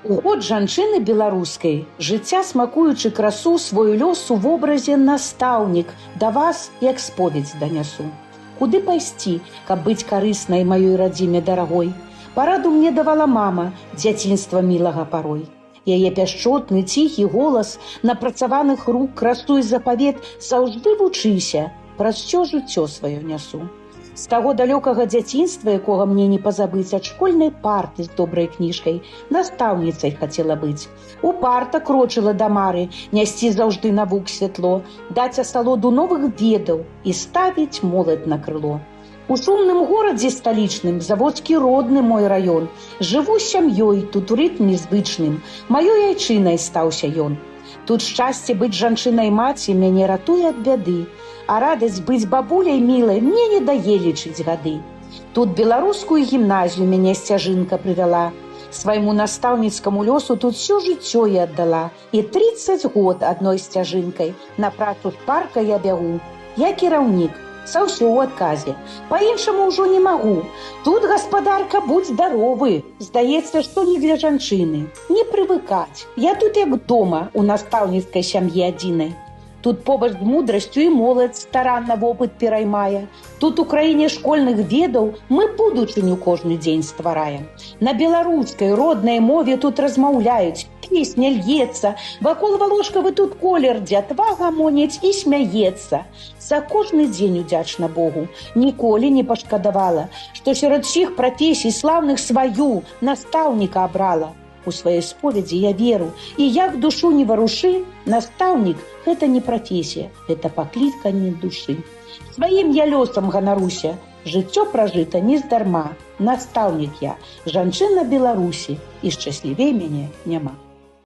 У год жанчыны беларускай, жыцця смакуючы красу, свой лёс у вобразе настаўнік, да вас як споведь данясу. Куды пайсці, каб быць карыснай маёй радзіме дарагой? Параду мне давала мама, дзяцінства мілага парой. Яе пяшчотны, ціхі голас, напрацаваных рук красу і запавет заўжды вучыся, праз усё жыццё сваё нясу. З таго далёкага дзяцінства, якога мне не пазабыць, ад школьнай парты з добрай кніжкай, настаўніцай хацела быць. У парта крочыла да мары, нясці заўжды навук святло, даць асалоду новых ведаў і ставіць моладзь на крыло. У шумным горадзе сталічным, заводскі родны мой раён, жыву сям'ёй, тут у рытме звычным, маёй айчынай стаўся ён. Тут шчасце быць жанчынай маці мяне ратуе ад бяды, а радасць быць бабуляй мілай мне не дае лічыць гады. Тут беларускую гімназію мяне сцяжынка прывяла. Свайму настаўніцкаму лёсу тут всё жыццё я аддала. І 30 год адной сцяжынкай на працу з парка я бягу. Я кіраўнік, са ўсё ў адказе. Па-іншаму ўжо не магу. Тут, гаспадарка, будь здаровы. Здаецца, што не для жанчыны. Не прывыкаць. Я тут як дома у настаўніцкай сям'і адзінай. Тут побач з мудрасцю і моладзь старанна вопыт пераймае. Тут у краіне школьных ведаў мы будучыню кожны дзень ствараем. На беларускай роднай мове тут размаўляюць, песня льецца, вакол валошкавы тут колер дзятва гамоняць і смяецца. За кожны дзень удзячна Богу, ніколі не пашкадавала, што сярод усіх прафесій слаўных сваю настаўніка абрала. У сваёй споведзі я веру, і як душу не варушы, настаўнік – гэта не прафесія, гэта пакліканне душы. Сваім я лёсам ганаруся, жыццё пражыта не здарма. Настаўнік я, жанчына Беларусі, і шчаслівей мяне няма.